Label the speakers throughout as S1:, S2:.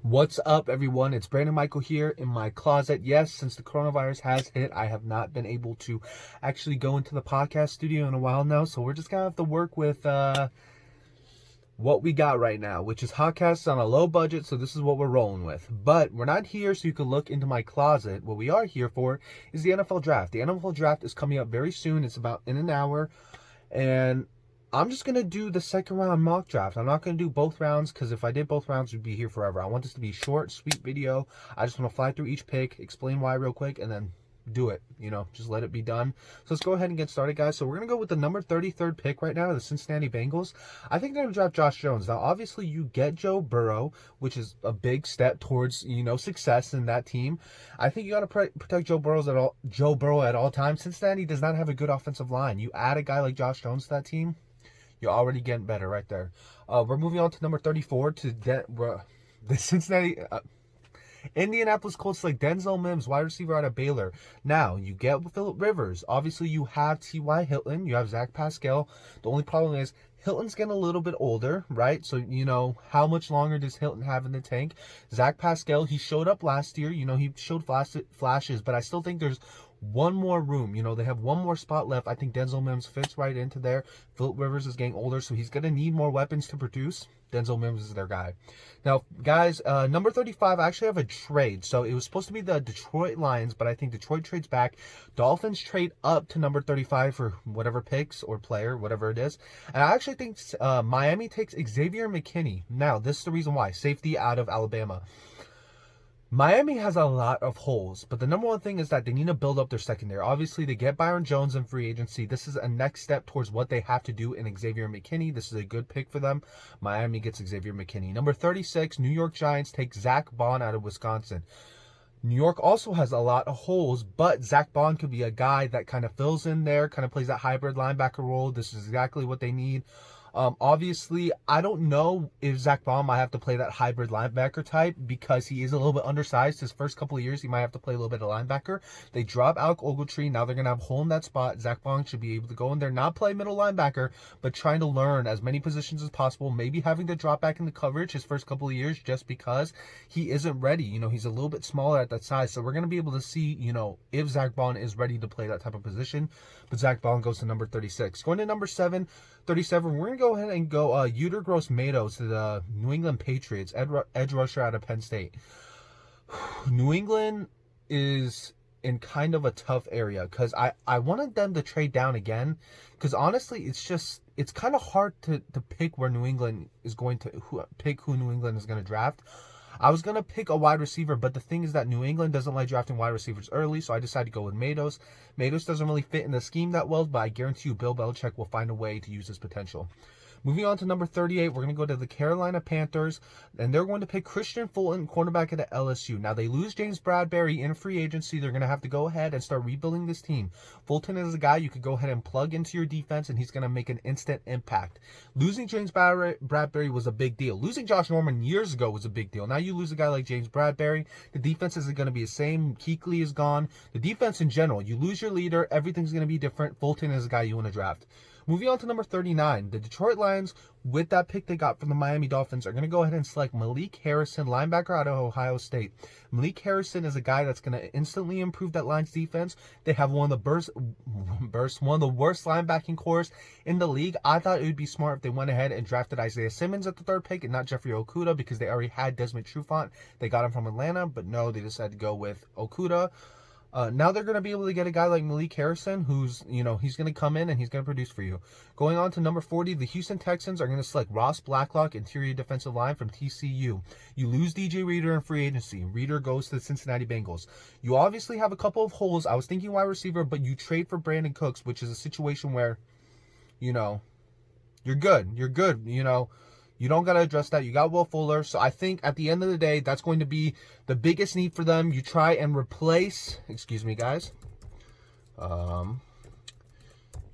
S1: What's up, everyone? It's Brandon Michael here in my closet. Yes, since the coronavirus has hit, I have not been able to actually go into the podcast studio in a while now, so we're just gonna have to work with what we got right now, which is Hotcasts on a low budget, so this is what we're rolling with. But we're not here so you can look into my closet. What we are here for is the NFL Draft. The NFL Draft is coming up very soon. It's about in an hour, and I'm just going to do the second round mock draft. I'm not going to do both rounds because if I did both rounds, we'd be here forever. I want this to be a short, sweet video. I just want to fly through each pick, explain why real quick, and then do it. Just let it be done. So let's go ahead and get started, guys. So we're going to go with the number 33rd pick right now, the Cincinnati Bengals. I think they're going to draft Josh Jones. Now, obviously, you get Joe Burrow, which is a big step towards, success in that team. I think you got to protect Joe Burrow at all times. Cincinnati does not have a good offensive line. You add a guy like Josh Jones to that team, you're already getting better right there. We're moving on to number 34 to the Cincinnati Indianapolis Colts like Denzel Mims, wide receiver out of Baylor. Now, you get Phillip Rivers. Obviously, you have T.Y. Hilton. You have Zach Pascal. The only problem is Hilton's getting a little bit older, right? So, how much longer does Hilton have in the tank? Zach Pascal, he showed up last year. He showed flashes, but I still think there's one more room. They have one more spot left. I think Denzel Mims fits right into there. Phillip Rivers is getting older, so he's going to need more weapons to produce. Denzel Mims is their guy. Now, guys, number 35, I actually have a trade. So it was supposed to be the Detroit Lions, but I think Detroit trades back. Dolphins trade up to number 35 for whatever picks or player, whatever it is. And I actually think Miami takes Xavier McKinney. Now, this is the reason why. Safety out of Alabama. Miami has a lot of holes, but the number one thing is that they need to build up their secondary. Obviously, they get Byron Jones in free agency. This is a next step towards what they have to do in Xavier McKinney. This is a good pick for them. Miami gets Xavier McKinney. Number 36, New York Giants take Zach Bond out of Wisconsin. New York also has a lot of holes, but Zach Bond could be a guy that kind of fills in there, kind of plays that hybrid linebacker role. This is exactly what they need. Obviously, I don't know if Zach Bond might have to play that hybrid linebacker type because he is a little bit undersized. His first couple of years, he might have to play a little bit of linebacker. They drop Alec Ogletree. Now they're going to have a hole in that spot. Zach Bond should be able to go in there, not play middle linebacker, but trying to learn as many positions as possible, maybe having to drop back into coverage his first couple of years just because he isn't ready. He's a little bit smaller at that size. So we're going to be able to see, if Zach Bond is ready to play that type of position. But Zach Bond goes to number 36. Going to number 37, we're going to go ahead and go Yetur Gross-Matos to the New England Patriots, edge rusher out of Penn State. New England is in kind of a tough area because I wanted them to trade down again because honestly, it's kind of hard to pick where New England is going to pick who New England is going to draft. I was going to pick a wide receiver, but the thing is that New England doesn't like drafting wide receivers early, so I decided to go with Matos. Matos doesn't really fit in the scheme that well, but I guarantee you Bill Belichick will find a way to use his potential. Moving on to number 38, we're going to go to the Carolina Panthers, and they're going to pick Christian Fulton, cornerback at LSU. Now, they lose James Bradberry in free agency. They're going to have to go ahead and start rebuilding this team. Fulton is a guy you could go ahead and plug into your defense, and he's going to make an instant impact. Losing James Bradberry was a big deal. Losing Josh Norman years ago was a big deal. Now you lose a guy like James Bradberry. The defense isn't going to be the same. Kuechly is gone. The defense in general, you lose your leader. Everything's going to be different. Fulton is a guy you want to draft. Moving on to number 39, the Detroit Lions, with that pick they got from the Miami Dolphins, are going to go ahead and select Malik Harrison, linebacker out of Ohio State. Malik Harrison is a guy that's going to instantly improve that Lions defense. They have one of the worst linebacking cores in the league. I thought it would be smart if they went ahead and drafted Isaiah Simmons at the third pick and not Jeffrey Okudah because they already had Desmond Trufant. They got him from Atlanta, but no, they decided to go with Okudah. Now they're going to be able to get a guy like Malik Harrison who's, he's going to come in and he's going to produce for you. Going on to number 40, the Houston Texans are going to select Ross Blacklock, interior defensive line from TCU. You lose DJ Reader in free agency. Reader goes to the Cincinnati Bengals. You obviously have a couple of holes. I was thinking wide receiver, but you trade for Brandon Cooks, which is a situation where, you're good. You're good, You don't got to address that. You got Will Fuller. So I think at the end of the day, that's going to be the biggest need for them. You try and replace, excuse me, guys. You're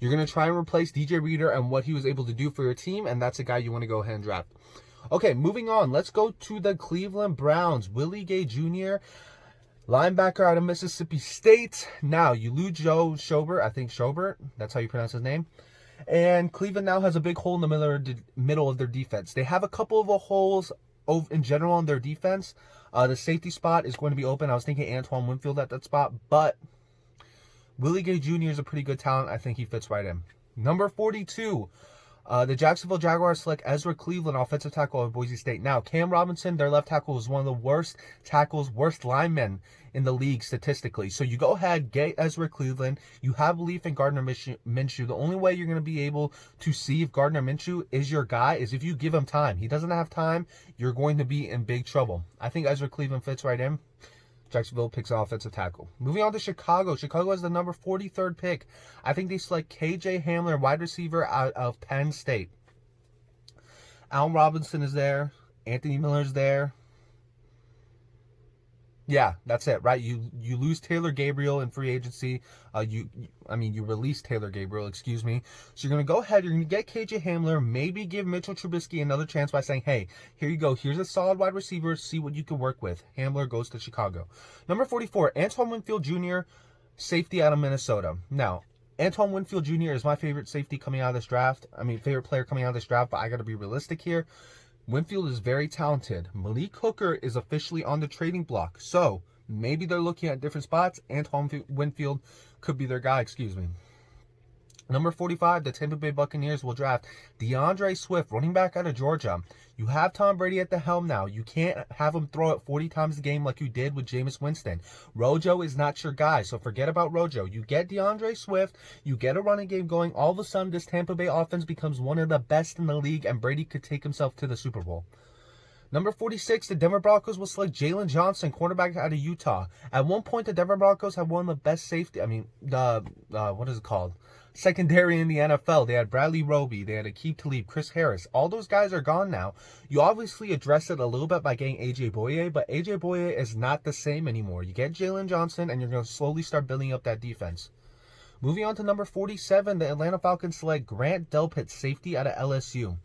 S1: going to try and replace DJ Reader and what he was able to do for your team. And that's a guy you want to go ahead and draft. Okay, moving on. Let's go to the Cleveland Browns. Willie Gay Jr., linebacker out of Mississippi State. Now, you lose Joe Schobert. I think Schobert. That's how you pronounce his name. And Cleveland now has a big hole in the middle of their defense. They have a couple of holes in general on their defense. The safety spot is going to be open. I was thinking Antoine Winfield at that spot, but Willie Gay Jr. is a pretty good talent. I think he fits right in. Number 42, the Jacksonville Jaguars select Ezra Cleveland, offensive tackle of Boise State. Now, Cam Robinson, their left tackle, is one of the worst tackles, worst linemen in the league statistically. So you go ahead, get Ezra Cleveland. You have belief in Gardner Minshew. The only way you're going to be able to see if Gardner Minshew is your guy is if you give him time. He doesn't have time, you're going to be in big trouble. I think Ezra Cleveland fits right in. Jacksonville picks an offensive tackle. Moving on to Chicago. Chicago has the number 43rd pick. I think they select KJ Hamler, wide receiver out of Penn State. Allen Robinson is there. Anthony Miller's there. Yeah, that's it, right? You lose Taylor Gabriel in free agency. You release Taylor Gabriel, excuse me. So you're going to go ahead, you're going to get KJ Hamler, maybe give Mitchell Trubisky another chance by saying, hey, here you go. Here's a solid wide receiver. See what you can work with. Hamler goes to Chicago. Number 44, Antoine Winfield Jr., safety out of Minnesota. Now, Antoine Winfield Jr. is my favorite safety coming out of this draft. Favorite player coming out of this draft, but I got to be realistic here. Winfield is very talented. Malik Hooker is officially on the trading block. So maybe they're looking at different spots. Antoine Winfield could be their guy, excuse me. Number 45, the Tampa Bay Buccaneers will draft DeAndre Swift, running back out of Georgia. You have Tom Brady at the helm now. You can't have him throw it 40 times a game like you did with Jameis Winston. Rojo is not your guy, so forget about Rojo. You get DeAndre Swift, you get a running game going. All of a sudden, this Tampa Bay offense becomes one of the best in the league, and Brady could take himself to the Super Bowl. Number 46, the Denver Broncos will select Jalen Johnson, cornerback out of Utah. At one point, the Denver Broncos had one of the best safety, secondary in the NFL. They had Bradley Roby, they had Aqib Talib, Chris Harris. All those guys are gone now. You obviously address it a little bit by getting A.J. Boye, but A.J. Boye is not the same anymore. You get Jalen Johnson, and you're going to slowly start building up that defense. Moving on to number 47, the Atlanta Falcons select Grant Delpit, safety out of LSU.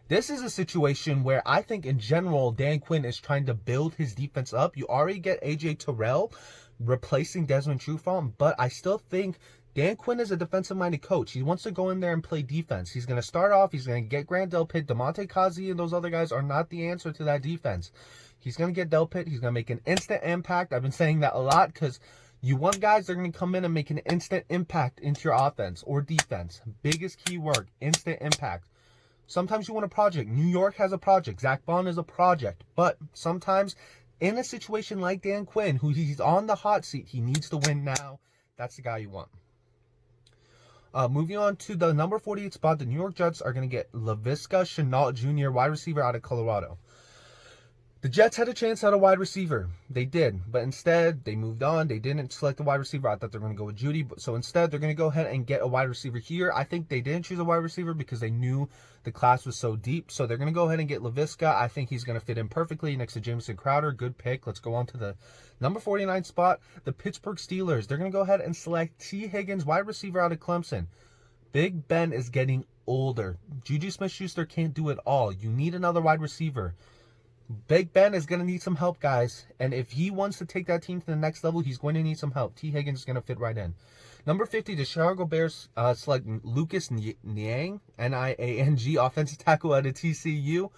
S1: This is a situation where I think in general, Dan Quinn is trying to build his defense up. You already get A.J. Terrell replacing Desmond Trufant, but I still think Dan Quinn is a defensive-minded coach. He wants to go in there and play defense. He's going to start off. He's going to get Grant Delpit. DeMonte Kazi and those other guys are not the answer to that defense. He's going to get Delpit. He's going to make an instant impact. I've been saying that a lot because you want guys that are going to come in and make an instant impact into your offense or defense. Biggest key word, instant impact. Sometimes you want a project. New York has a project. Zach Bond is a project. But sometimes in a situation like Dan Quinn, who he's on the hot seat, he needs to win now. That's the guy you want. Moving on to the number 48 spot, the New York Jets are going to get Laviska Shenault Jr., wide receiver out of Colorado. The Jets had a chance at a wide receiver. They did, but instead they moved on. They didn't select a wide receiver. I thought they were going to go with Judy, so instead they're going to go ahead and get a wide receiver here. I think they didn't choose a wide receiver because they knew the class was so deep, so they're going to go ahead and get Laviska. I think he's going to fit in perfectly next to Jamison Crowder. Good pick. Let's go on to the number 49 spot, the Pittsburgh Steelers. They're going to go ahead and select T. Higgins, wide receiver out of Clemson. Big Ben is getting older. Juju Smith-Schuster can't do it all. You need another wide receiver. Big Ben is going to need some help, guys. And if he wants to take that team to the next level, he's going to need some help. T. Higgins is going to fit right in. Number 50, the Chicago Bears select Lucas Niang, N-I-A-N-G, offensive tackle out of TCU.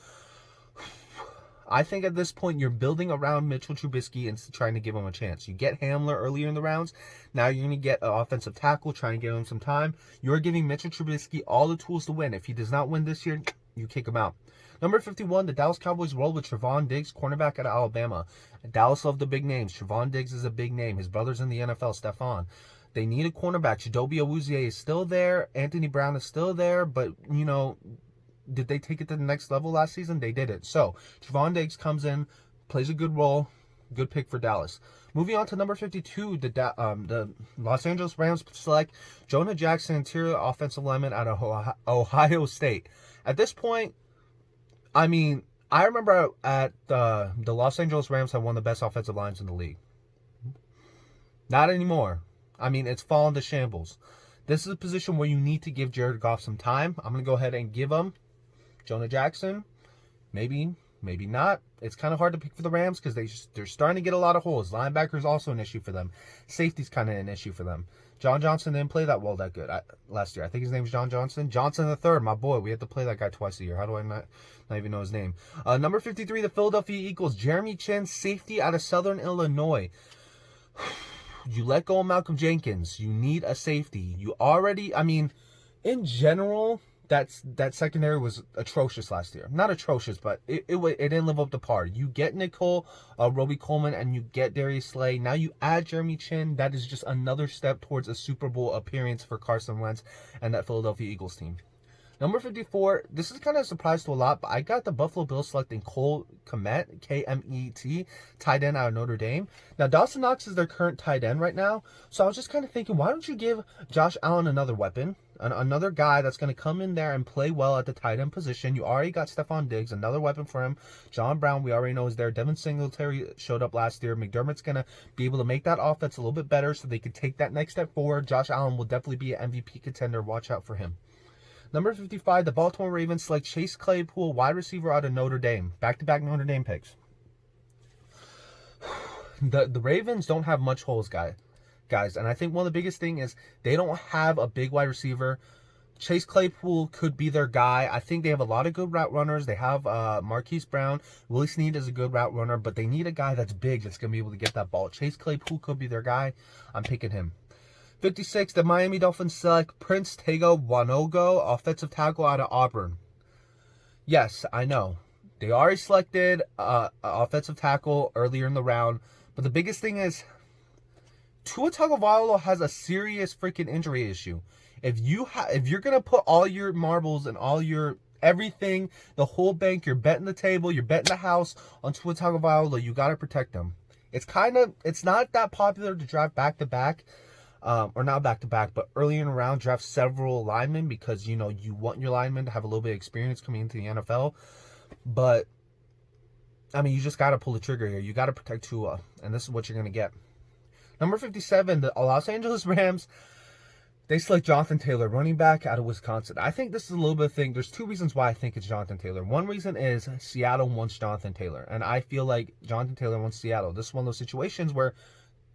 S1: I think at this point, you're building around Mitchell Trubisky and trying to give him a chance. You get Hamler earlier in the rounds. Now you're going to get an offensive tackle, trying to give him some time. You're giving Mitchell Trubisky all the tools to win. If he does not win this year, you kick him out. Number 51, the Dallas Cowboys roll with Trevon Diggs, cornerback out of Alabama. Dallas loved the big names. Trevon Diggs is a big name. His brother's in the NFL, Stephon. They need a cornerback. Chidobe Awuzie is still there. Anthony Brown is still there. But, you know, did they take it to the next level last season? They didn't. So, Trevon Diggs comes in, plays a good role. Good pick for Dallas. Moving on to number 52, the Los Angeles Rams select Jonah Jackson, interior offensive lineman out of Ohio State. At this point, I mean, I remember at the Los Angeles Rams had one of the best offensive lines in the league. Not anymore. I mean, it's fallen to shambles. This is a position where you need to give Jared Goff some time. I'm going to go ahead and give him Jonah Jackson. Maybe Maybe not. It's kind of hard to pick for the Rams because they're starting to get a lot of holes. Linebackers also an issue for them. Safety's kind of an issue for them. John Johnson didn't play that good last year. I think his name was John Johnson. Johnson the third, my boy. We have to play that guy twice a year. How do I not even know his name? Number 53, the Philadelphia Eagles. Jeremy Chinn, safety out of Southern Illinois. You let go of Malcolm Jenkins. You need a safety. You already, I mean, in general, that secondary was atrocious last year. Not atrocious, but it didn't live up to par. You get Nicole, Roby Coleman, and you get Darius Slay. Now you add Jeremy Chinn. That is just another step towards a Super Bowl appearance for Carson Wentz and that Philadelphia Eagles team. Number 54, this is kind of a surprise to a lot, but I got the Buffalo Bills selecting Cole Kmet, K-M-E-T, tight end out of Notre Dame. Now, Dawson Knox is their current tight end right now, so I was just kind of thinking, why don't you give Josh Allen another weapon, another guy that's going to come in there and play well at the tight end position? You already got Stephon Diggs, another weapon for him. John Brown, we already know, is there. Devin Singletary showed up last year. McDermott's going to be able to make that offense a little bit better so they can take that next step forward. Josh Allen will definitely be an MVP contender. Watch out for him. Number 55, the Baltimore Ravens select Chase Claypool, wide receiver out of Notre Dame. Back-to-back Notre Dame picks. The Ravens don't have much holes, guys. And I think one of the biggest things is they don't have a big wide receiver. Chase Claypool could be their guy. I think they have a lot of good route runners. They have Marquise Brown. Willie Snead is a good route runner, but they need a guy that's big that's going to be able to get that ball. Chase Claypool could be their guy. I'm picking him. 56, the Miami Dolphins select Prince Tega Wanogho, offensive tackle out of Auburn. Yes, I know. They already selected offensive tackle earlier in the round, but the biggest thing is Tua Tagovailoa has a serious freaking injury issue. If you're gonna put all your marbles and all your everything, the whole bank, you're betting the table, you're betting the house on Tua Tagovailoa, you gotta protect him. It's not that popular to draft back to back. Or not back-to-back, but early in the round, draft several linemen because, you want your linemen to have a little bit of experience coming into the NFL. But, I mean, you just got to pull the trigger here. You got to protect Tua, and this is what you're going to get. Number 57, the Los Angeles Rams, they select Jonathan Taylor, running back out of Wisconsin. I think this is a little bit of a thing. There's two reasons why I think it's Jonathan Taylor. One reason is Seattle wants Jonathan Taylor, and I feel like Jonathan Taylor wants Seattle. This is one of those situations where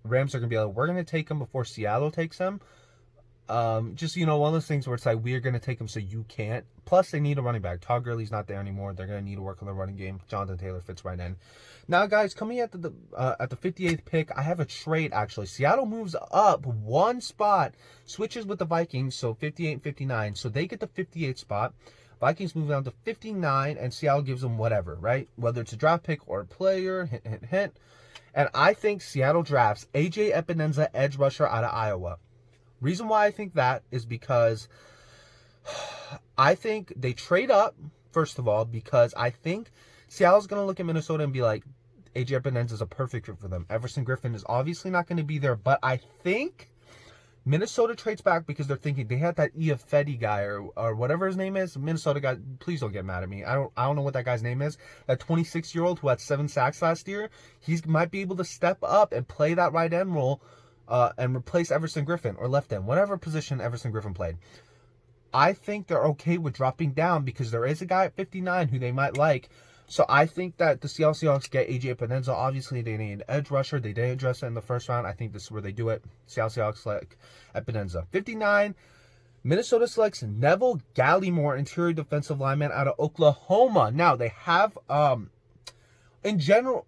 S1: Rams are going to be like, we're going to take him before Seattle takes him. Just, one of those things where it's like, we're going to take him so you can't. Plus, they need a running back. Todd Gurley's not there anymore. They're going to need to work on the running game. Jonathan Taylor fits right in. Now, guys, coming at the 58th pick, I have a trade, actually. Seattle moves up one spot, switches with the Vikings, so 58 and 59. So they get the 58th spot. Vikings move down to 59, and Seattle gives them whatever, right? Whether it's a draft pick or a player, hint, hint, hint. And I think Seattle drafts A.J. Epineza, edge rusher out of Iowa. Reason why I think that is because I think they trade up, first of all, because I think Seattle's going to look at Minnesota and be like, A.J. Epineza is a perfect fit for them. Everson Griffin is obviously not going to be there, but I think Minnesota trades back because they're thinking they had that Iafedi guy or whatever his name is. Minnesota guy, please don't get mad at me. I don't know what that guy's name is. That 26-year-old who had 7 sacks last year. He might be able to step up and play that right end role and replace Everson Griffin or left end, whatever position Everson Griffin played. I think they're okay with dropping down because there is a guy at 59 who they might like. So I think that the Seattle Seahawks get A.J. Epineza. Obviously, they need an edge rusher. They didn't address it in the first round. I think this is where they do it. Seattle Seahawks select Epineza. 59, Minnesota selects Neville Gallimore, interior defensive lineman out of Oklahoma. Now, they have, in general,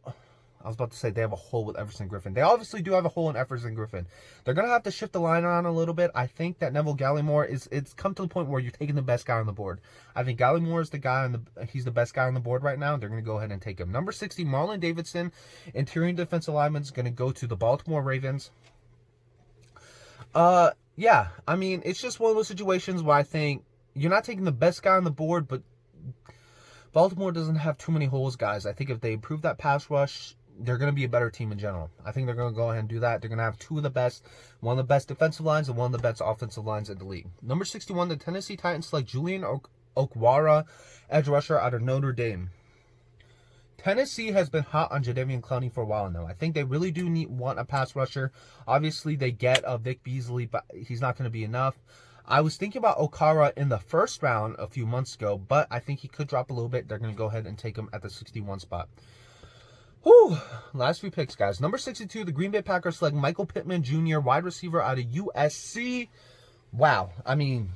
S1: I was about to say they have a hole with Everson Griffin. They obviously do have a hole in Everson Griffin. They're going to have to shift the line around a little bit. I think that Neville Gallimore it's come to the point where you're taking the best guy on the board. I think Gallimore is the guy he's the best guy on the board right now. They're going to go ahead and take him. Number 60, Marlon Davidson, interior defensive lineman, is going to go to the Baltimore Ravens. Yeah, I mean, it's just one of those situations where I think you're not taking the best guy on the board, but Baltimore doesn't have too many holes, guys. I think if they improve that pass rush, they're going to be a better team in general. I think they're going to go ahead and do that. They're going to have two of the best, one of the best defensive lines and one of the best offensive lines in the league. Number 61, the Tennessee Titans select Julian Okwara, edge rusher out of Notre Dame. Tennessee has been hot on Jadeveon Clowney for a while now. I think they really do want a pass rusher. Obviously, they get Vic Beasley, but he's not going to be enough. I was thinking about Okara in the first round a few months ago, but I think he could drop a little bit. They're going to go ahead and take him at the 61 spot. Whew. Last few picks, guys. Number 62, the Green Bay Packers select Michael Pittman Jr., wide receiver out of USC. Wow. I mean,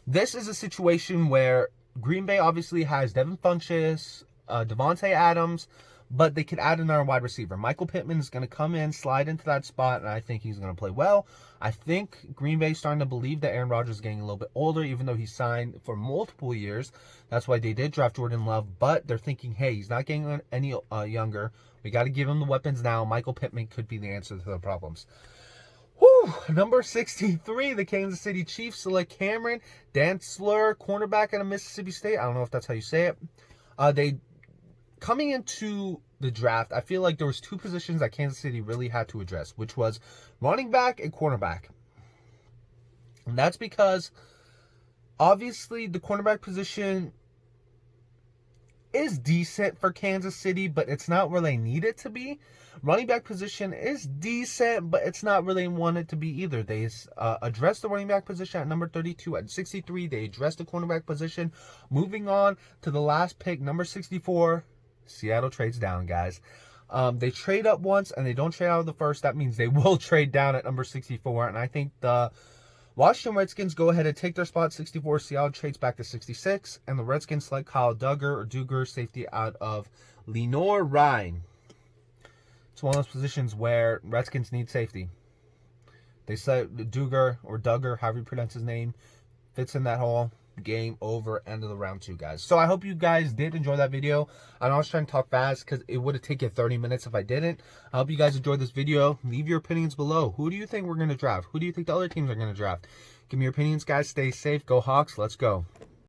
S1: this is a situation where Green Bay obviously has Devin Funchess, Devontae Adams, but they could add another wide receiver. Michael Pittman is going to come in, slide into that spot, and I think he's going to play well. I think Green Bay is starting to believe that Aaron Rodgers is getting a little bit older, even though he signed for multiple years. That's why they did draft Jordan Love, but they're thinking, hey, he's not getting any younger. We got to give him the weapons now. Michael Pittman could be the answer to the problems. Whew. Number 63, the Kansas City Chiefs select Cameron Dantzler, cornerback out of Mississippi State. I don't know if that's how you say it. Coming into the draft, I feel like there was two positions that Kansas City really had to address, which was running back and cornerback. And that's because, obviously, the cornerback position is decent for Kansas City, but it's not where they need it to be. Running back position is decent, but it's not where they want it to be either. They addressed the running back position at number 32. At 63, they addressed the cornerback position. Moving on to the last pick, number 64, Seattle trades down, guys. They trade up once, and they don't trade out of the first. That means they will trade down at number 64, and I think the Washington Redskins go ahead and take their spot 64. Seattle trades back to 66, and the Redskins select Kyle Duggar, safety out of Lenoir-Rhyne. It's one of those positions where Redskins need safety. They said Duggar, however you pronounce his name, fits in that hole. Game over, end of the round 2, guys. So I hope you guys did enjoy that video. I know I was trying to talk fast because it would have taken 30 minutes if I didn't. I hope you guys enjoyed this video. Leave your opinions below. Who do you think we're going to draft? Who do you think the other teams are going to draft? Give me your opinions, guys. Stay safe. Go Hawks. Let's go.